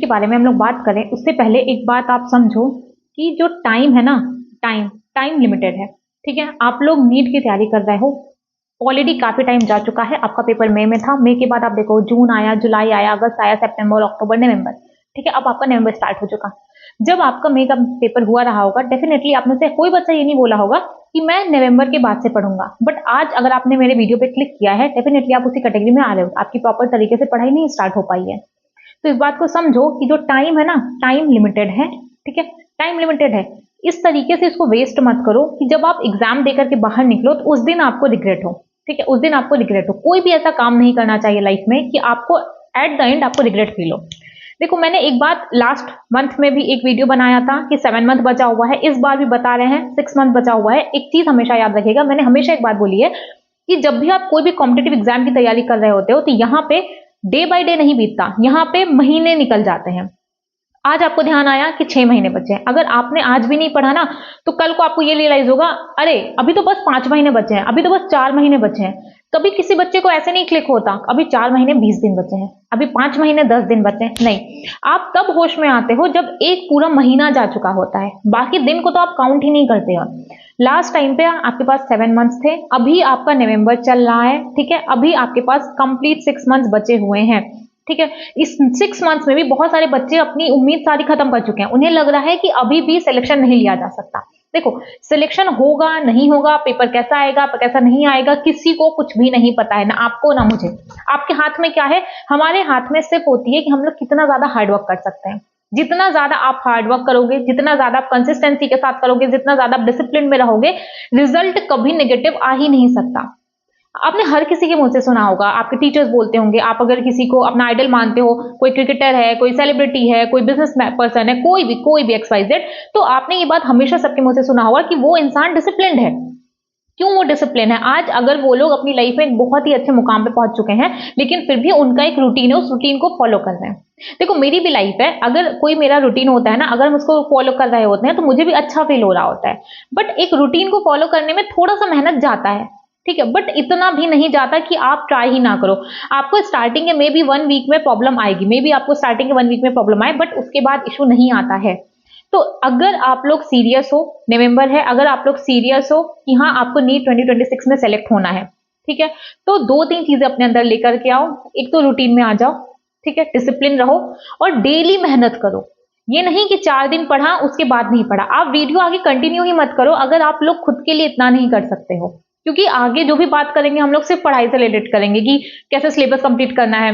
के बारे में हम लोग बात करें उससे पहले एक बात आप समझो कि जो टाइम है ना, टाइम लिमिटेड है। ठीक है, आप लोग नीट की तैयारी कर रहे हो, ऑलरेडी काफी टाइम जा चुका है। आपका पेपर मई में था, मई के बाद आप देखो जून आया, जुलाई आया, अगस्त आया, सितंबर, अक्टूबर, नवंबर। ठीक है, अब आपका नवंबर स्टार्ट हो चुका। जब आपका मई का पेपर हुआ रहा होगा, डेफिनेटली आप में से कोई बच्चा ये नहीं बोला होगा कि मैं नवंबर के बाद से पढ़ूंगा। बट आज अगर आपने मेरे वीडियो पे क्लिक किया है, डेफिनेटली आप उसी कैटेगरी में आ रहे हो, आपकी प्रॉपर तरीके से पढ़ाई नहीं स्टार्ट हो पाई है। तो इस बात को समझो कि जो टाइम है ना, टाइम लिमिटेड है। ठीक है, टाइम लिमिटेड है, इस तरीके से इसको वेस्ट मत करो कि जब आप एग्जाम देकर के बाहर निकलो तो उस दिन आपको रिग्रेट हो। ठीक है, उस दिन आपको रिग्रेट हो। कोई भी ऐसा काम नहीं करना चाहिए लाइफ में कि आपको एट द एंड आपको रिग्रेट फील हो। देखो, मैंने एक बात लास्ट मंथ में भी एक वीडियो बनाया था कि 7 मंथ बचा हुआ है, इस बार भी बता रहे हैं 6 मंथ बचा हुआ है। एक चीज हमेशा याद रखिएगा, मैंने हमेशा एक बात बोली है कि जब भी आप कोई भी कॉम्पिटेटिव एग्जाम की तैयारी कर रहे होते हो तो यहाँ पे डे बाय डे नहीं बीतता, यहाँ पे महीने निकल जाते हैं। आज आपको ध्यान आया कि 6 महीने बचे हैं, अगर आपने आज भी नहीं पढ़ा ना तो कल को आपको ये रियलाइज होगा, अरे अभी तो बस 5 महीने बचे हैं, अभी तो बस 4 महीने बचे हैं। कभी किसी बच्चे को ऐसे नहीं क्लिक होता अभी 4 महीने 20 दिन बचे हैं, अभी 5 महीने 10 दिन बचे हैं। नहीं, आप तब होश में आते हो जब एक पूरा महीना जा चुका होता है, बाकी दिन को तो आप काउंट ही नहीं करते हो। लास्ट टाइम पे आपके पास 7 मंथ्स थे, अभी आपका नवंबर चल रहा है। ठीक है, अभी आपके पास कंप्लीट 6 मंथ्स बचे हुए हैं। ठीक है, इस 6 मंथ्स में भी बहुत सारे बच्चे अपनी उम्मीद सारी खत्म कर चुके हैं, उन्हें लग रहा है कि अभी भी सिलेक्शन नहीं लिया जा सकता। देखो, सिलेक्शन होगा नहीं होगा, पेपर कैसा आएगा कैसा नहीं आएगा, किसी को कुछ भी नहीं पता है, ना आपको ना मुझे। आपके हाथ में क्या है? हमारे हाथ में सिर्फ होती है कि हम लोग कितना ज्यादा हार्डवर्क कर सकते हैं। जितना ज्यादा आप हार्डवर्क करोगे, जितना ज्यादा आप कंसिस्टेंसी के साथ करोगे, जितना ज्यादा आप डिसिप्लिन में रहोगे, रिजल्ट कभी नेगेटिव आ ही नहीं सकता। आपने हर किसी के मुंह से सुना होगा, आपके टीचर्स बोलते होंगे, आप अगर किसी को अपना आइडल मानते हो, कोई क्रिकेटर है, कोई सेलिब्रिटी है, कोई बिजनेस पर्सन है, कोई भी एक्सवाइजेड, तो आपने ये बात हमेशा सबके मुंह से सुना होगा कि वो इंसान डिसिप्लिन्ड है। क्यों वो डिसिप्लिन है? आज अगर वो लोग अपनी लाइफ में एक बहुत ही अच्छे मुकाम पे पहुंच चुके हैं, लेकिन फिर भी उनका एक रूटीन है, उस रूटीन को फॉलो कर रहे हैं। देखो, मेरी भी लाइफ है, अगर कोई मेरा रूटीन होता है ना, अगर हम उसको फॉलो कर रहे होते हैं तो मुझे भी अच्छा फील हो रहा होता है। बट एक रूटीन को फॉलो करने में थोड़ा सा मेहनत जाता है। ठीक है, बट इतना भी नहीं जाता कि आप ट्राई ही ना करो। आपको स्टार्टिंग के मे बी 1 वीक में प्रॉब्लम आएगी, मे बी आपको स्टार्टिंग के 1 वीक में प्रॉब्लम आए, बट उसके बाद इशू नहीं आता है। तो अगर आप लोग सीरियस हो, नवंबर है, अगर आप लोग सीरियस हो कि हाँ आपको नीट 2026 में सेलेक्ट होना है, ठीक है, तो 2-3 चीजें अपने अंदर लेकर के आओ। एक तो रूटीन में आ जाओ, ठीक है, डिसिप्लिन रहो और डेली मेहनत करो। ये नहीं कि 4 दिन पढ़ा उसके बाद नहीं पढ़ा। आप वीडियो आगे कंटिन्यू ही मत करो अगर आप लोग खुद के लिए इतना नहीं कर सकते हो, क्योंकि आगे जो भी बात करेंगे हम लोग सिर्फ पढ़ाई से रिलेटेड करेंगे कि कैसे सिलेबस कंप्लीट करना है,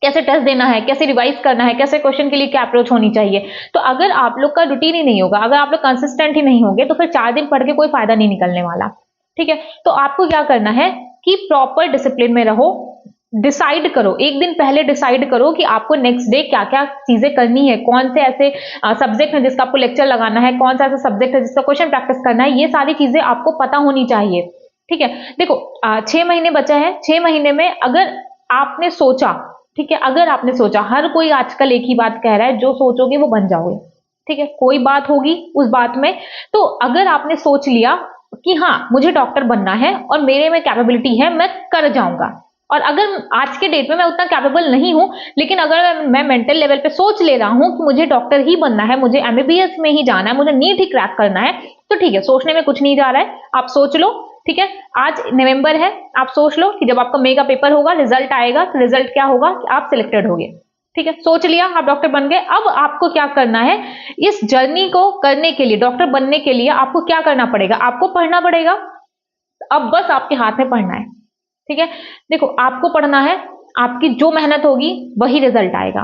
कैसे टेस्ट देना है, कैसे रिवाइज करना है, कैसे क्वेश्चन के लिए क्या अप्रोच होनी चाहिए। तो अगर आप लोग का रूटीन ही नहीं होगा, अगर आप लोग कंसिस्टेंट ही नहीं होंगे, तो फिर 4 दिन पढ़ के कोई फायदा नहीं निकलने वाला। ठीक है, तो आपको क्या करना है कि प्रॉपर डिसिप्लिन में रहो। डिसाइड करो, एक दिन पहले डिसाइड करो कि आपको नेक्स्ट डे क्या क्या चीजें करनी है, कौन से ऐसे सब्जेक्ट है जिसका आपको लेक्चर लगाना है, कौन सा ऐसा सब्जेक्ट है जिसका क्वेश्चन प्रैक्टिस करना है। ये सारी चीजें आपको पता होनी चाहिए। ठीक है, देखो 6 महीने बचा है, 6 महीने में अगर आपने सोचा, ठीक है, अगर आपने सोचा, हर कोई आजकल एक ही बात कह रहा है, जो सोचोगे वो बन जाओगे। ठीक है, कोई बात होगी उस बात में। तो अगर आपने सोच लिया कि हाँ मुझे डॉक्टर बनना है और मेरे में कैपेबिलिटी है, मैं कर जाऊंगा, और अगर आज के डेट में मैं उतना कैपेबल नहीं हूं, लेकिन अगर मैं मेंटल लेवल पे सोच ले रहा हूं कि मुझे डॉक्टर ही बनना है, मुझे एमबीबीएस में ही जाना है, मुझे नीट ही क्रैक करना है, तो ठीक है, सोचने में कुछ नहीं जा रहा है, आप सोच लो। ठीक है, आज नवंबर है, आप सोच लो कि जब आपका मई का पेपर होगा, रिजल्ट आएगा, तो रिजल्ट क्या होगा कि आप सिलेक्टेड होगे। ठीक है, सोच लिया आप डॉक्टर बन गए। अब आपको क्या करना है, इस जर्नी को करने के लिए, डॉक्टर बनने के लिए आपको क्या करना पड़ेगा? आपको पढ़ना पड़ेगा। अब बस आपके हाथ में पढ़ना है। ठीक है, देखो आपको पढ़ना है, आपकी जो मेहनत होगी वही रिजल्ट आएगा।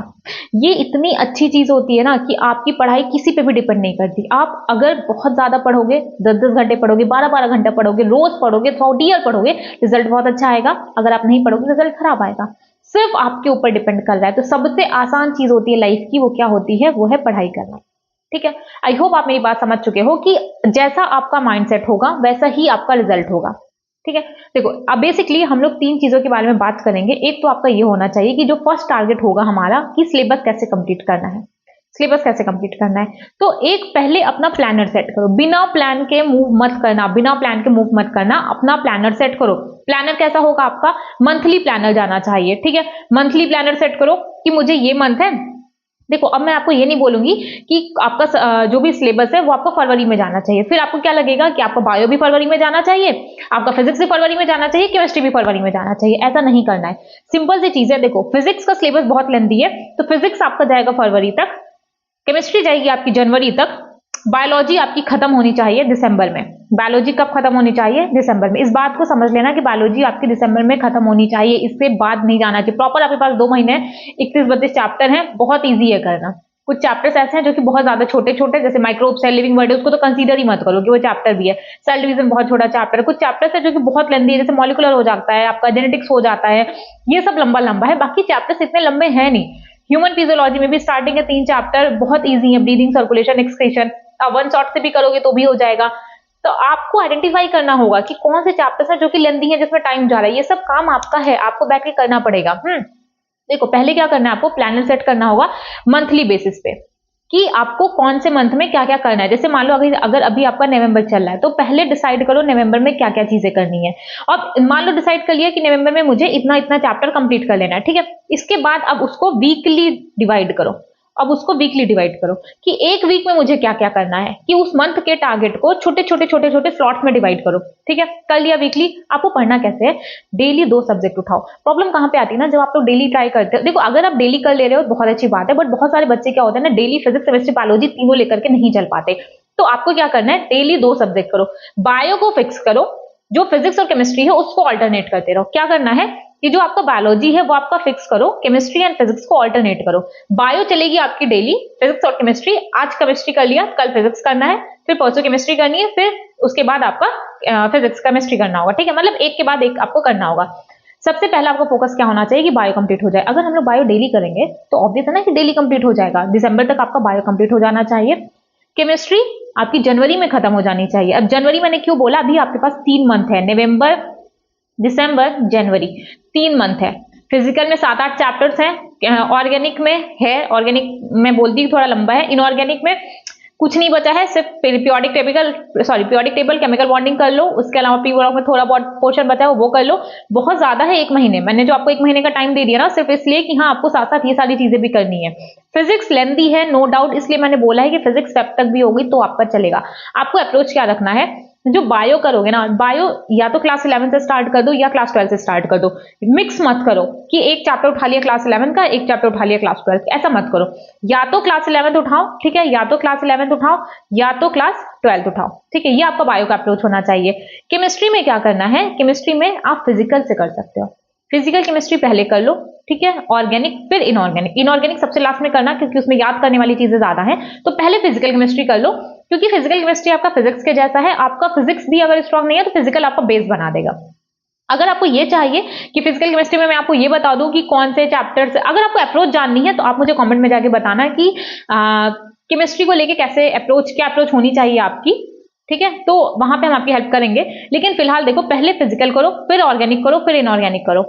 ये इतनी अच्छी चीज होती है ना कि आपकी पढ़ाई किसी पे भी डिपेंड नहीं करती। आप अगर बहुत ज्यादा पढ़ोगे, 10-10 घंटे पढ़ोगे, 12-12 घंटे पढ़ोगे, रोज पढ़ोगे, थ्रू ईयर पढ़ोगे, रिजल्ट बहुत अच्छा आएगा। अगर आप नहीं पढ़ोगे, रिजल्ट खराब आएगा। सिर्फ आपके ऊपर डिपेंड कर रहा है। तो सबसे आसान चीज होती है लाइफ की, वो क्या होती है? वो है पढ़ाई करना। ठीक है, आई होप आप मेरी बात समझ चुके हो कि जैसा आपका माइंडसेट होगा वैसा ही आपका रिजल्ट होगा। ठीक है, देखो अब बेसिकली हम लोग 3 चीजों के बारे में बात करेंगे। एक तो आपका ये होना चाहिए कि जो फर्स्ट टारगेट होगा हमारा कि सिलेबस कैसे कंप्लीट करना है। सिलेबस कैसे कंप्लीट करना है, तो एक पहले अपना प्लानर सेट करो। बिना प्लान के मूव मत करना, बिना प्लान के मूव मत करना, अपना प्लानर सेट करो। प्लानर कैसा होगा आपका? मंथली प्लानर जाना चाहिए। ठीक है, मंथली प्लानर सेट करो कि मुझे ये मंथ है, देखो अब मैं आपको ये नहीं बोलूंगी कि आपका जो भी सिलेबस है वो आपको फरवरी में जाना चाहिए, फिर आपको क्या लगेगा कि आपका बायो भी फरवरी में जाना चाहिए, आपका फिजिक्स भी फरवरी में जाना चाहिए, केमिस्ट्री भी फरवरी में जाना चाहिए। ऐसा नहीं करना है, सिंपल सी चीज है। देखो फिजिक्स का सिलेबस बहुत लेंथी है, तो फिजिक्स आपका जाएगा फरवरी तक, केमिस्ट्री जाएगी आपकी जनवरी तक, बायोलॉजी आपकी खत्म होनी चाहिए दिसंबर में। बायोलॉजी कब खत्म होनी चाहिए? दिसंबर में। इस बात को समझ लेना कि बायोलॉजी आपकी दिसंबर में खत्म होनी चाहिए, इससे बाद नहीं जाना चाहिए। प्रॉपर आपके पास 2 महीने, 31-32 चैप्टर हैं, बहुत ईजी है करना। कुछ चैप्टर्स ऐसे हैं जो कि बहुत ज्यादा छोटे छोटे, जैसे माइक्रोब सेल लिविंग वर्ड है, उसको तो कंसीडर ही मत करो कि वो चैप्टर भी है। सेल डिवीजन बहुत छोटा चैप्टर है। कुछ चैप्टर्स है जो कि बहुत लेंदी है, जैसे मॉलिकुलर हो जाता है, आपका जेनेटिक्स हो जाता है, ये सब लंबा लंबा है। बाकी चैप्टर्स इतने लंबे हैं नहीं। ह्यूमन फिजियोलॉजी में भी स्टार्टिंग के 3 चैप्टर बहुत ईजी है, ब्रीदिंग, सर्कुलेशन, एक्सक्रीशन। आप वन शॉट से भी करोगे तो भी हो जाएगा। तो आपको आइडेंटिफाई करना होगा कि कौन से चैप्टर्स हैं जो कि लेंदी है, जिसमें टाइम जा रहा है। ये सब काम आपका है, आपको बैठ के करना पड़ेगा। देखो पहले क्या करना है, आपको प्लानर सेट करना होगा मंथली बेसिस पे कि आपको कौन से मंथ में क्या क्या करना है। जैसे मान लो अगर अभी आपका नवंबर चल रहा है, तो पहले डिसाइड करो नवंबर में क्या क्या चीजें करनी है। अब मान लो डिसाइड कर लिया कि नवंबर में मुझे इतना इतना चैप्टर कंप्लीट कर लेना है, ठीक है। इसके बाद अब उसको वीकली डिवाइड करो। अब उसको वीकली डिवाइड करो कि एक वीक में मुझे क्या क्या करना है, कि उस मंथ के टारगेट को छोटे छोटे छोटे छोटे स्लॉट्स में डिवाइड करो, ठीक है। कर लिया वीकली। आपको पढ़ना कैसे है, डेली 2 सब्जेक्ट उठाओ। प्रॉब्लम कहां पे आती है ना, जब आप लोग डेली ट्राई करते हो। देखो अगर आप डेली कर ले रहे हो तो बहुत अच्छी बात है, बट बहुत सारे बच्चे क्या होते हैं ना, डेली फिजिक्स, केमिस्ट्री, बायोलॉजी तीनों लेकर के नहीं चल पाते। तो आपको क्या करना है, डेली 2 सब्जेक्ट करो। बायो को फिक्स करो, जो फिजिक्स और केमिस्ट्री है उसको ऑल्टरनेट करते रहो। क्या करना है कि जो आपका बायोलॉजी है वो आपका फिक्स करो, केमिस्ट्री एंड फिजिक्स को ऑल्टरनेट करो। बायो चलेगी आपकी डेली, फिजिक्स और केमिस्ट्री। आज केमिस्ट्री कर लिया, कल फिजिक्स करना है, फिर परसों केमिस्ट्री करनी है, फिर उसके बाद आपका फिजिक्स केमिस्ट्री करना होगा, ठीक है। मतलब एक के बाद एक आपको करना होगा। सबसे पहला आपको फोकस क्या होना चाहिए कि बायो कंप्लीट हो जाए। अगर हम लोग बायो डेली करेंगे तो ऑब्वियस है ना कि डेली कंप्लीट हो जाएगा, दिसंबर तक आपका बायो कंप्लीट हो जाना चाहिए। केमिस्ट्री आपकी जनवरी में खत्म हो जानी चाहिए। अब जनवरी मैंने क्यों बोला, अभी आपके पास 3 मंथ है, नवंबर, दिसंबर, जनवरी, 3 मंथ है। फिजिकल में 7-8 चैप्टर्स हैं, ऑर्गेनिक में है, ऑर्गेनिक में बोलती हूँ थोड़ा लंबा है, इनऑर्गेनिक में कुछ नहीं बचा है, सिर्फ पीरियोडिक टेबल, केमिकल बॉन्डिंग कर लो। उसके अलावा पी ब्लॉक में थोड़ा बहुत पोर्शन बचा है वो कर लो। बहुत ज्यादा है 1 महीने, मैंने जो आपको 1 महीने का टाइम दे दिया ना, सिर्फ इसलिए कि हाँ आपको साथ साथ ये सारी चीजें भी करनी है। फिजिक्स लेंदी है नो डाउट, इसलिए मैंने बोला है कि फिजिक्स फेब तक भी होगी तो आपका चलेगा। आपको अप्रोच क्या रखना है, जो बायो करोगे ना, बायो या तो क्लास 11 से स्टार्ट कर दो या क्लास 12 से स्टार्ट कर दो। मिक्स मत करो कि एक चैप्टर उठा लिया क्लास 11 का, एक चैप्टर उठा लिया क्लास 12 का, ऐसा मत करो। या तो क्लास 11 उठाओ, ठीक है, या तो क्लास 11 उठाओ, या तो क्लास 12 उठाओ, ठीक है। ये आपका बायो का अप्रोच होना चाहिए। केमिस्ट्री में क्या करना है, केमिस्ट्री में आप फिजिकल से कर सकते हो। फिजिकल केमिस्ट्री पहले कर लो, ठीक है, ऑर्गेनिक फिर इनऑर्गेनिक। इनऑर्गेनिक सबसे लास्ट में करना क्योंकि उसमें याद करने वाली चीजें ज्यादा हैं। तो पहले फिजिकल केमिस्ट्री कर लो, क्योंकि फिजिकल केमिस्ट्री आपका फिजिक्स के जैसा है। आपका फिजिक्स भी अगर स्ट्रांग नहीं है तो फिजिकल आपका बेस बना देगा। अगर आपको ये चाहिए कि फिजिकल केमिस्ट्री में मैं आपको ये बता दूं कि कौन से चैप्टर्स, अगर आपको अप्रोच जाननी है तो आप मुझे कमेंट में जाके बताना कि केमिस्ट्री को लेके कैसे अप्रोच, क्या अप्रोच होनी चाहिए आपकी, ठीक है। तो वहां पे हम आपकी हेल्प करेंगे। लेकिन फिलहाल देखो, पहले फिजिकल करो, फिर ऑर्गेनिक करो, फिर इनऑर्गेनिक करो।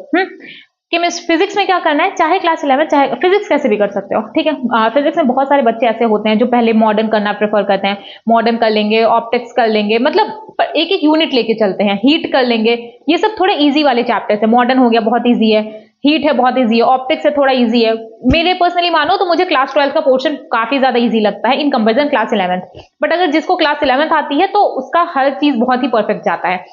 फिजिक्स में क्या करना है, चाहे क्लास 11, चाहे फिजिक्स कैसे भी कर सकते हो, ठीक है। फिजिक्स में बहुत सारे बच्चे ऐसे होते हैं जो पहले मॉडर्न करना प्रेफर करते हैं, मॉडर्न कर लेंगे, ऑप्टिक्स कर लेंगे, मतलब एक एक यूनिट लेके चलते हैं, हीट कर लेंगे। ये सब थोड़े इजी वाले चैप्टर्स है। मॉडर्न हो गया, बहुत इजी है, हीट है, बहुत इजी है, ऑप्टिक्स है, थोड़ा इजी है। मेरे पर्सनली मानो तो मुझे क्लास 12 का पोर्शन काफी ज्यादा इजी लगता है इन कंपेरिजन क्लास 11। बट अगर जिसको क्लास 11 आती है तो उसका हर चीज बहुत ही परफेक्ट जाता है।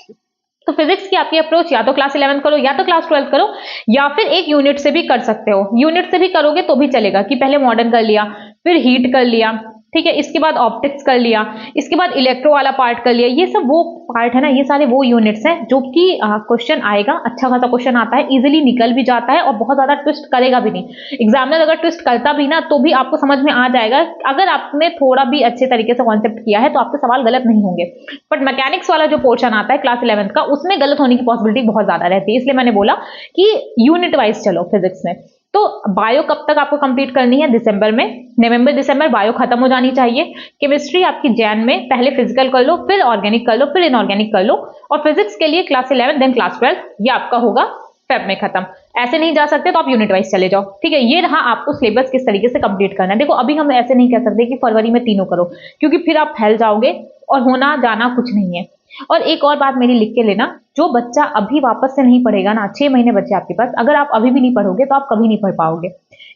तो फिजिक्स की आपकी अप्रोच या तो क्लास 11 करो या तो क्लास 12 करो, या फिर एक यूनिट से भी कर सकते हो। यूनिट से भी करोगे तो भी चलेगा कि पहले मॉडर्न कर लिया, फिर हीट कर लिया, ठीक है, इसके बाद ऑप्टिक्स कर लिया, इसके बाद इलेक्ट्रो वाला पार्ट कर लिया। ये सब वो पार्ट है ना, ये सारे वो यूनिट्स हैं जो कि क्वेश्चन आएगा, अच्छा खासा क्वेश्चन आता है, इजीली निकल भी जाता है और बहुत ज्यादा ट्विस्ट करेगा भी नहीं। एग्जामिनर अगर ट्विस्ट करता भी ना तो भी आपको समझ में आ जाएगा, अगर आपने थोड़ा भी अच्छे तरीके से कॉन्सेप्ट किया है तो आपके सवाल गलत नहीं होंगे। बट मैकेनिक्स वाला जो पोर्शन आता है क्लास 11 का, उसमें गलत होने की पॉसिबिलिटी बहुत ज्यादा रहती है। इसलिए मैंने बोला कि यूनिट वाइज चलो फिजिक्स में। तो बायो कब तक आपको कंप्लीट करनी है, दिसंबर में, नवंबर दिसंबर बायो खत्म हो जानी चाहिए। केमिस्ट्री आपकी जैन में, पहले फिजिकल कर लो, फिर ऑर्गेनिक कर लो, फिर इनऑर्गेनिक कर लो। और फिजिक्स के लिए क्लास 11 देन क्लास 12, ये आपका होगा फेब में खत्म। ऐसे नहीं जा सकते तो आप यूनिट वाइज चले जाओ, ठीक है। ये रहा आपको सिलेबस किस तरीके से कंप्लीट करना है। देखो अभी हम ऐसे नहीं कह सकते कि फरवरी में तीनों करो, क्योंकि फिर आप फैल जाओगे और होना जाना कुछ नहीं है। और एक और बात मेरी लिख के लेना, जो बच्चा अभी वापस से नहीं पढ़ेगा ना, 6 महीने बच्चे आपके पास, अगर आप अभी भी नहीं पढ़ोगे तो आप कभी नहीं पढ़ पाओगे।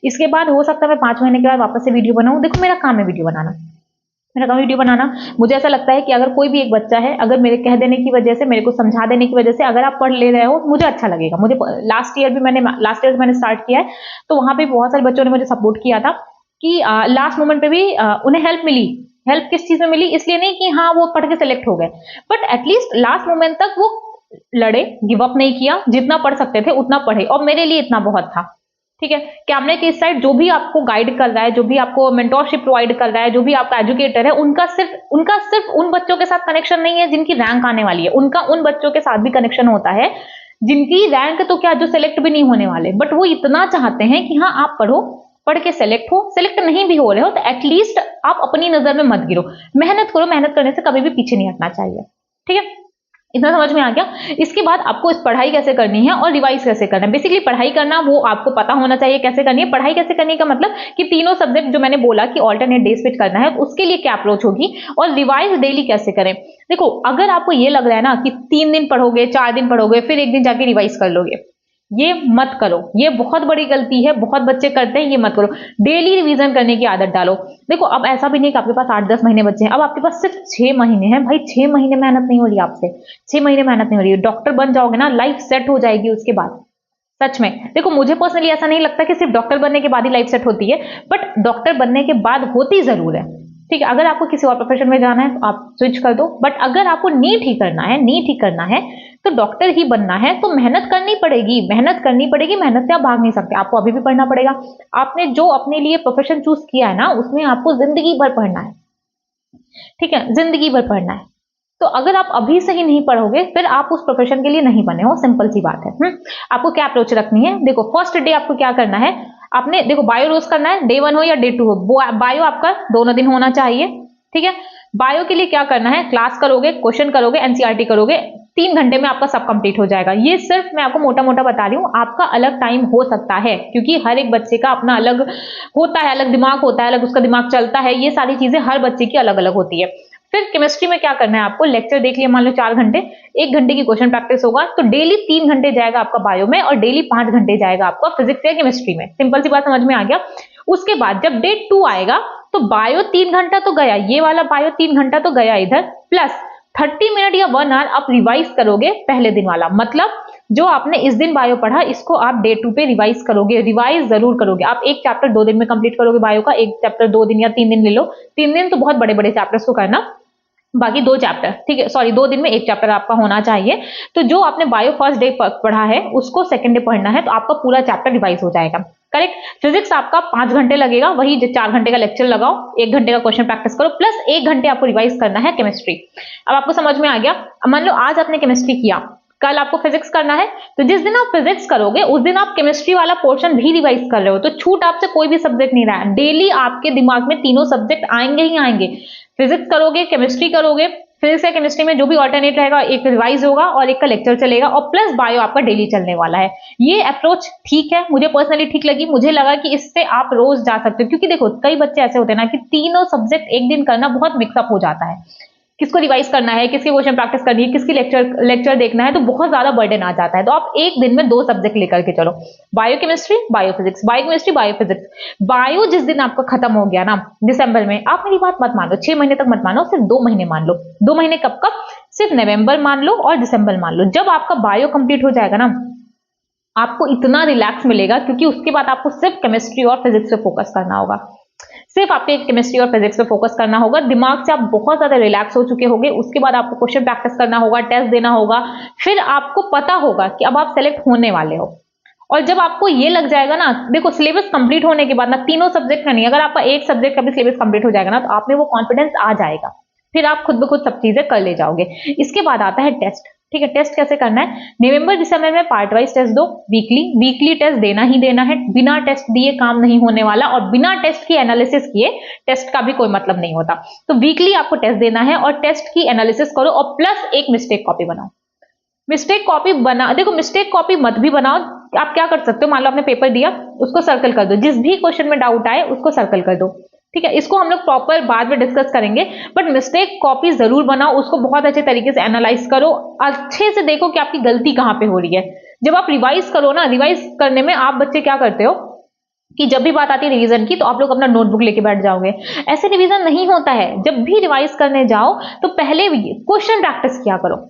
इसके बाद हो सकता है मैं 5 महीने के बाद वापस से वीडियो बनाऊं। देखो मेरा काम है वीडियो बनाना, मेरा काम वीडियो बनाना। मुझे ऐसा लगता है कि अगर कोई भी एक बच्चा है, अगर मेरे कह देने की वजह से, मेरे को समझा देने की वजह से अगर आप पढ़ ले रहे हो, मुझे अच्छा लगेगा। मुझे लास्ट ईयर मैंने स्टार्ट किया है, तो वहां पे बहुत सारे बच्चों ने मुझे सपोर्ट किया था कि लास्ट मोमेंट पे भी उन्हें हेल्प मिली। हेल्प किस चीज में मिली? इसलिए नहीं कि हाँ वो पढ़ के सेलेक्ट हो गए, बट एटलीस्ट लास्ट मोमेंट तक वो लड़े, गिव अप नहीं किया, जितना पढ़ सकते थे उतना पढ़े, और मेरे लिए इतना बहुत था। ठीक है, कैमरे के इस साइड जो भी आपको गाइड कर रहा है, जो भी आपको मेंटोरशिप प्रोवाइड कर रहा है, जो भी आपका एजुकेटर है, उनका सिर्फ उन बच्चों के साथ कनेक्शन नहीं है जिनकी रैंक आने वाली है, उनका उन बच्चों के साथ भी कनेक्शन होता है जिनकी रैंक तो क्या, जो सेलेक्ट भी नहीं होने वाले, बट वो इतना चाहते हैं कि हाँ आप पढ़ो, पढ़ के सेलेक्ट हो। सेलेक्ट नहीं भी हो रहे हो तो एटलीस्ट आप अपनी नजर में मत गिरो, मेहनत करो। मेहनत करने से कभी भी पीछे नहीं हटना चाहिए। ठीक है, इतना समझ में आ गया। इसके बाद आपको इस पढ़ाई कैसे करनी है और रिवाइज कैसे करना है। बेसिकली पढ़ाई करना वो आपको पता होना चाहिए कैसे करनी है। पढ़ाई कैसे करने का मतलब कि तीनों सब्जेक्ट जो मैंने बोला कि ऑल्टरनेट डेज पे करना है, उसके लिए क्या अप्रोच होगी, और रिवाइज डेली कैसे करें। देखो अगर आपको ये लग रहा है ना कि 3 दिन पढ़ोगे, 4 दिन पढ़ोगे, फिर एक दिन जाके रिवाइज कर लोगे, ये मत करो। ये बहुत बड़ी गलती है, बहुत बच्चे करते हैं, ये मत करो। डेली रिवीजन करने की आदत डालो। देखो अब ऐसा भी नहीं कि आपके पास 8-10 महीने बच्चे हैं, अब आपके पास सिर्फ 6 महीने हैं। भाई 6 महीने मेहनत नहीं हो रही आपसे, 6 महीने मेहनत नहीं हो रही है। डॉक्टर बन जाओगे ना, लाइफ सेट हो जाएगी उसके बाद। सच में देखो, मुझे पर्सनली ऐसा नहीं लगता कि सिर्फ डॉक्टर बनने के बाद ही लाइफ सेट होती है, बट डॉक्टर बनने के बाद होती जरूर है। ठीक है, अगर आपको किसी और प्रोफेशन में जाना है तो आप स्विच कर दो, बट अगर आपको नीट ही करना है, नीट ही करना है, तो डॉक्टर ही बनना है, तो मेहनत करनी पड़ेगी, मेहनत करनी पड़ेगी। मेहनत से आप भाग नहीं सकते, आपको अभी भी पढ़ना पड़ेगा। आपने जो अपने लिए प्रोफेशन चूज किया है ना, उसमें आपको जिंदगी भर पढ़ना है। ठीक है, जिंदगी भर पढ़ना है। तो अगर आप अभी से ही नहीं पढ़ोगे, फिर आप उस प्रोफेशन के लिए नहीं बने हो। सिंपल सी बात है। आपको क्या अप्रोच रखनी है? देखो फर्स्ट डे आपको क्या करना है, आपने देखो बायो रोज करना है, डे 1 हो या डे 2 हो, बायो आपका दोनों दिन होना चाहिए। ठीक है, बायो के लिए क्या करना है, क्लास करोगे, क्वेश्चन करोगे, एनसीईआरटी करोगे, 3 घंटे में आपका सब कंप्लीट हो जाएगा। ये सिर्फ मैं आपको मोटा मोटा बता रही हूँ, आपका अलग टाइम हो सकता है, क्योंकि हर एक बच्चे का अपना अलग होता है, अलग दिमाग होता है, अलग उसका दिमाग चलता है। ये सारी चीजें हर बच्चे की अलग अलग होती है। फिर केमिस्ट्री में क्या करना है आपको, लेक्चर देख लिया मान लो 4 घंटे, 1 घंटे की क्वेश्चन प्रैक्टिस होगा, तो डेली 3 घंटे जाएगा आपका बायो में, और डेली 5 घंटे जाएगा आपका फिजिक्स या केमिस्ट्री में। सिंपल सी बात समझ में आ गया। उसके बाद जब डे 2 आएगा तो बायो 3 घंटा तो गया, ये वाला बायो 3 घंटा तो गया इधर, प्लस 30 मिनट या 1 आवर आप रिवाइज करोगे पहले दिन वाला। मतलब जो आपने इस दिन बायो पढ़ा, इसको आप डे 2 पे रिवाइज करोगे। रिवाइज जरूर करोगे। आप एक चैप्टर 2 दिन में कंप्लीट करोगे बायो का, एक चैप्टर 2 दिन या 3 दिन ले लो। 3 दिन तो बहुत बड़े बड़े चैप्टर्स को करना, बाकी 2 चैप्टर, ठीक है, सॉरी 2 दिन में 1 चैप्टर आपका होना चाहिए। तो जो आपने बायो फर्स्ट डे पढ़ा है, उसको सेकंड डे पढ़ना है, तो आपका पूरा चैप्टर रिवाइज हो जाएगा। करेक्ट। फिजिक्स आपका 5 घंटे लगेगा, वही 4 घंटे का लेक्चर लगाओ, 1 घंटे का क्वेश्चन प्रैक्टिस करो, प्लस 1 घंटे आपको रिवाइज करना है केमिस्ट्री। अब आपको समझ में आ गया। मान लो आज आपने केमिस्ट्री किया, कल आपको फिजिक्स करना है, तो जिस दिन आप फिजिक्स करोगे उस दिन आप केमिस्ट्री वाला पोर्शन भी रिवाइज कर रहे हो, तो छूट आपसे कोई भी सब्जेक्ट नहीं रहा है। डेली आपके दिमाग में तीनों सब्जेक्ट आएंगे ही आएंगे। फिजिक्स करोगे, केमिस्ट्री करोगे, फिजिक्स या केमिस्ट्री में जो भी ऑल्टरनेट रहेगा, एक रिवाइज होगा और एक का लेक्चर चलेगा, और प्लस बायो आपका डेली चलने वाला है। ये अप्रोच ठीक है, मुझे पर्सनली ठीक लगी। मुझे लगा कि इससे आप रोज जा सकते हो, क्योंकि देखो कई बच्चे ऐसे होते हैं ना कि तीनों सब्जेक्ट एक दिन करना बहुत मिक्सअप हो जाता है। किसको रिवाइज करना है, किसके क्वेश्चन प्रैक्टिस करनी है, किसकी लेक्चर देखना है, तो बहुत ज्यादा बर्डन आ जाता है। तो आप एक दिन में 2 सब्जेक्ट लेकर के चलो, bio chemistry, bio physics, bio chemistry, bio physics. Bio जिस दिन आपका खत्म हो गया ना दिसंबर में, आप मेरी बात मत मान लो 6 महीने तक मत मानो, सिर्फ 2 महीने मान लो। 2 महीने कब कब, सिर्फ नवंबर मान लो और दिसंबर मान लो। जब आपका बायो कंप्लीट हो जाएगा ना, आपको इतना रिलैक्स मिलेगा, क्योंकि उसके बाद आपको सिर्फ केमिस्ट्री और फिजिक्स पे फोकस करना होगा। सिर्फ आपको केमिस्ट्री और फिजिक्स पे फोकस करना होगा। दिमाग से आप बहुत ज्यादा रिलैक्स हो चुके होंगे। उसके बाद आपको क्वेश्चन प्रैक्टिस करना होगा, टेस्ट देना होगा, फिर आपको पता होगा कि अब आप सेलेक्ट होने वाले हो। और जब आपको ये लग जाएगा ना, देखो सिलेबस कंप्लीट होने के बाद ना, तीनों सब्जेक्ट का नहीं, अगर आपका एक सब्जेक्ट का भी सिलेबस कंप्लीट हो जाएगा ना, तो आप में वो कॉन्फिडेंस आ जाएगा, फिर आप खुद ब खुद सब चीजें कर ले जाओगे। इसके बाद आता है टेस्ट। ठीक है, टेस्ट कैसे करना है, नवंबर दिसंबर में पार्ट वाइज टेस्ट दो, वीकली टेस्ट देना ही देना है। बिना टेस्ट दिए काम नहीं होने वाला, और बिना टेस्ट की एनालिसिस किए टेस्ट का भी कोई मतलब नहीं होता। तो वीकली आपको टेस्ट देना है और टेस्ट की एनालिसिस करो, और प्लस एक मिस्टेक कॉपी बनाओ। मिस्टेक कॉपी बना, देखो मिस्टेक कॉपी मत भी बनाओ। आप क्या कर सकते हो, मान लो आपने पेपर दिया, उसको सर्कल कर दो, जिस भी क्वेश्चन में डाउट आए उसको सर्कल कर दो। ठीक है, इसको हम लोग प्रॉपर बाद में डिस्कस करेंगे, बट मिस्टेक कॉपी जरूर बनाओ, उसको बहुत अच्छे तरीके से एनालाइज करो, अच्छे से देखो कि आपकी गलती कहां पे हो रही है। जब आप रिवाइज करो ना, रिवाइज करने में आप बच्चे क्या करते हो, कि जब भी बात आती है रिवीजन की तो आप लोग अपना नोटबुक लेके बैठ जाओगे। ऐसे रिवीजन नहीं होता है। जब भी रिवाइज करने जाओ तो पहले क्वेश्चन प्रैक्टिस किया करो।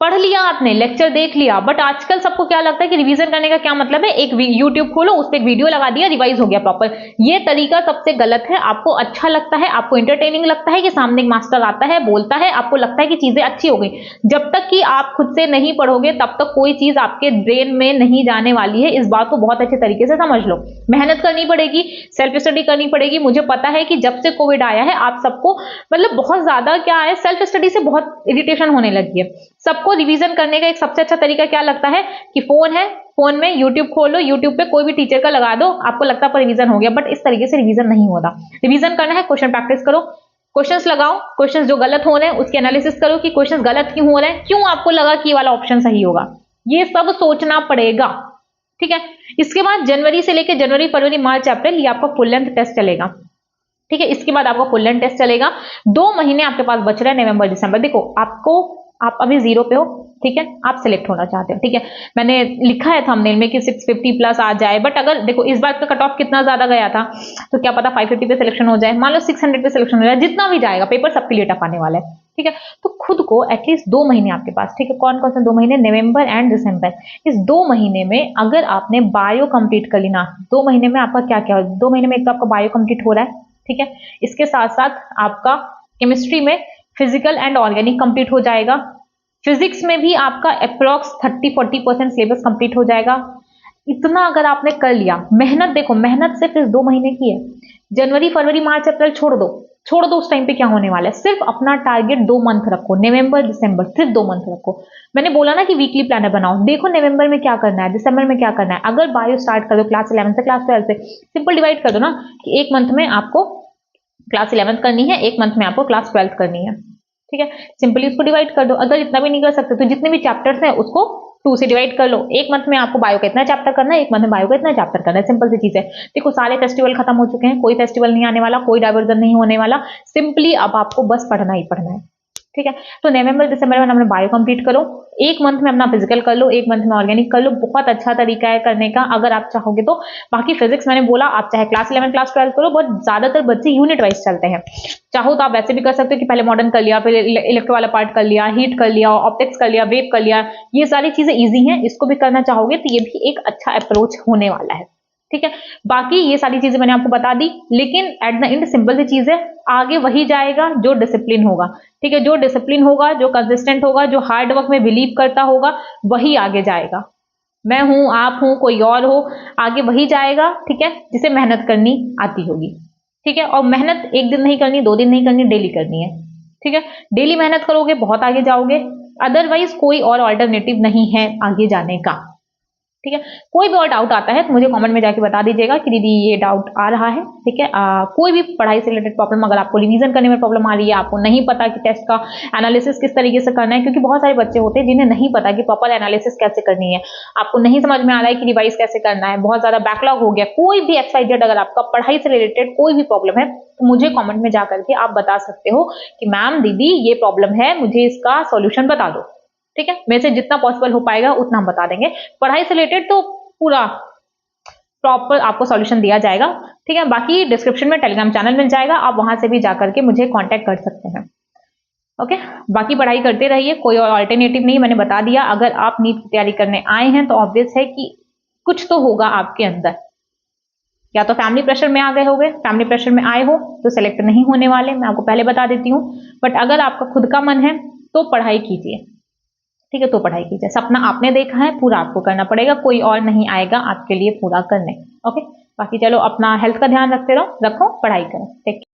पढ़ लिया आपने, लेक्चर देख लिया, बट आजकल सबको क्या लगता है कि रिवीजन करने का क्या मतलब है, एक यूट्यूब खोलो, उस पर एक वीडियो लगा दिया, रिवाइज हो गया प्रॉपर। ये तरीका सबसे गलत है। आपको अच्छा लगता है, आपको इंटरटेनिंग लगता है कि सामने एक मास्टर आता है, बोलता है, आपको लगता है कि चीजें अच्छी हो गई। जब तक कि आप खुद से नहीं पढ़ोगे तब तक कोई चीज आपके ब्रेन में नहीं जाने वाली है। इस बात को बहुत अच्छे तरीके से समझ लो। मेहनत करनी पड़ेगी, सेल्फ स्टडी करनी पड़ेगी। मुझे पता है कि जब से कोविड आया है आप सबको मतलब बहुत ज्यादा क्या है, सेल्फ स्टडी से बहुत इरिटेशन होने लगी है। सबको रिवीजन करने का एक सबसे अच्छा तरीका क्या लगता है कि फोन है, फोन में यूट्यूब खोलो, यूट्यूब पे कोई भी टीचर का लगा दो, आपको लगता है रिवीजन हो गया। बट इस तरीके से रिवीजन नहीं होता। रिवीजन करना है, क्वेश्चन प्रैक्टिस करो, क्वेश्चंस लगाओ, क्वेश्चंस जो गलत हो रहे हैं उसके एनालिसिस करो कि क्वेश्चंस गलत क्यों हो रहे हैं, क्यों आपको लगा कि ये वाला ऑप्शन सही होगा, ये सब सोचना पड़ेगा। ठीक है। इसके बाद जनवरी से लेकर जनवरी, फरवरी, मार्च, अप्रैल ये आपका फुल लेंथ टेस्ट चलेगा। ठीक है। इसके बाद आपका फुल लेंथ टेस्ट चलेगा। 2 महीने आपके पास बच रहे हैं, नवंबर दिसंबर। देखो आपको, आप अभी 0 पे हो, ठीक है, आप सिलेक्ट होना चाहते हो, ठीक है। मैंने लिखा है थंबनेल में कि 650 प्लस आ जाए, बट अगर देखो इस बार का कट ऑफ कितना ज्यादा गया था, तो क्या पता 550 पे सिलेक्शन हो जाए, मान लो 600 पे सिलेक्शन हो जाए, जितना भी जाएगा पेपर सबके लिए टफ आने वाला है। ठीक है। तो खुद को एटलीस्ट 2 महीने आपके पास, ठीक है, कौन कौन से 2 महीने, नवंबर एंड दिसंबर, इस 2 महीने में अगर आपने बायो कंप्लीट कर ली ना, 2 महीने में आपका क्या क्या, 2 महीने में एक तो आपका बायो कंप्लीट हो रहा है, ठीक है, इसके साथ साथ आपका केमिस्ट्री में फिजिकल एंड ऑर्गेनिक कंप्लीट हो जाएगा, फिजिक्स में भी आपका अप्रॉक्स 30-40% सिलेबस कंप्लीट हो जाएगा। इतना अगर आपने कर लिया, मेहनत देखो, मेहनत सिर्फ इस 2 महीने की है। जनवरी, फरवरी, मार्च, अप्रैल छोड़ दो, छोड़ दो, उस टाइम पे क्या होने वाला है। सिर्फ अपना टारगेट 2 मंथ रखो, नवंबर दिसंबर, सिर्फ 2 मंथ रखो। मैंने बोला ना कि वीकली प्लानर बनाओ, देखो नवंबर में क्या करना है, दिसंबर में क्या करना है। अगर बायो स्टार्ट कर दो क्लास 11 से, क्लास 12 से, सिंपल डिवाइड कर दो ना कि एक मंथ में आपको क्लास 11 करनी है, एक मंथ में आपको क्लास 12 करनी है। ठीक है। सिंपली उसको डिवाइड कर दो। अगर इतना भी नहीं कर सकते तो जितने भी चैप्टर्स हैं उसको 2 से डिवाइड कर लो। एक मंथ में आपको बायो का इतना चैप्टर करना है, एक मंथ में बायो का इतना चैप्टर करना है। सिंपल सी चीज है। देखो सारे फेस्टिवल खत्म हो चुके हैं, कोई फेस्टिवल नहीं आने वाला, कोई डाइवर्जन नहीं होने वाला। सिंपली अब आपको बस पढ़ना ही पढ़ना है। ठीक है। तो नवंबर दिसंबर में अपना बायो कंप्लीट करो, एक मंथ में अपना फिजिकल कर लो, एक मंथ में ऑर्गेनिक कर लो। बहुत अच्छा तरीका है करने का अगर आप चाहोगे तो। बाकी फिजिक्स मैंने बोला आप चाहे क्लास 11 क्लास 12 करो, बट ज्यादातर बच्चे यूनिट वाइज चलते हैं। चाहो तो आप वैसे भी कर सकते हो कि पहले मॉडर्न कर लिया, फिर इलेक्ट्रो वाला पार्ट कर लिया, हीट कर लिया, ऑप्टिक्स कर लिया, वेव कर लिया। ये सारी चीजें ईजी हैं, इसको भी करना चाहोगे तो ये भी एक अच्छा अप्रोच होने वाला है। ठीक है। बाकी ये सारी चीजें मैंने आपको बता दी, लेकिन एट द एंड सिंपल सी चीज है, आगे वही जाएगा जो डिसिप्लिन होगा। ठीक है। जो डिसिप्लिन होगा, जो कंसिस्टेंट होगा, जो हार्ड वर्क में बिलीव करता होगा, वही आगे जाएगा। मैं हूं, आप हूं, कोई और हो, आगे वही जाएगा। ठीक है। जिसे मेहनत करनी आती होगी। ठीक है। और मेहनत एक दिन नहीं करनी, 2 दिन नहीं करनी, डेली करनी है। ठीक है। डेली मेहनत करोगे बहुत आगे जाओगे, अदरवाइज कोई और ऑल्टरनेटिव नहीं है आगे जाने का। ठीक है। कोई भी और डाउट आता है तो मुझे कमेंट में जाके बता दीजिएगा कि दीदी ये डाउट आ रहा है। ठीक है। कोई भी पढ़ाई से रिलेटेड प्रॉब्लम, अगर आपको रिवीजन करने में प्रॉब्लम आ रही है, आपको नहीं पता कि टेस्ट का एनालिसिस किस तरीके से करना है, क्योंकि बहुत सारे बच्चे होते हैं जिन्हें नहीं पता कि प्रॉपर एनालिसिस कैसे करनी है, आपको नहीं समझ में आ रहा है कि रिवाइज कैसे करना है, बहुत ज्यादा बैकलॉग हो गया, कोई भी XYZ अगर आपका पढ़ाई से रिलेटेड कोई भी प्रॉब्लम है तो मुझे कॉमेंट में जाकर के आप बता सकते हो कि मैम दीदी ये प्रॉब्लम है, मुझे इसका सॉल्यूशन बता दो। ठीक है। मेरे से जितना पॉसिबल हो पाएगा उतना हम बता देंगे। पढ़ाई से रिलेटेड तो पूरा प्रॉपर आपको सॉल्यूशन दिया जाएगा। ठीक है। बाकी डिस्क्रिप्शन में टेलीग्राम चैनल मिल जाएगा, आप वहां से भी जाकर के मुझे कांटेक्ट कर सकते हैं। ओके। बाकी पढ़ाई करते रहिए, कोई और अल्टरनेटिव नहीं, मैंने बता दिया। अगर आप नीट की तैयारी करने आए हैं तो ऑब्वियस है कि कुछ तो होगा आपके अंदर। या तो फैमिली प्रेशर में आ गए होगे, फैमिली प्रेशर में आए हो तो सेलेक्ट नहीं होने वाले, मैं आपको पहले बता देती हूँ। बट अगर आपका खुद का मन है तो पढ़ाई कीजिए। ठीक है। तो पढ़ाई कीजिए। सपना आपने देखा है, पूरा आपको करना पड़ेगा, कोई और नहीं आएगा आपके लिए पूरा करने। ओके। बाकी चलो अपना हेल्थ का ध्यान रखते रहो, रखो, पढ़ाई करो। ठीक है।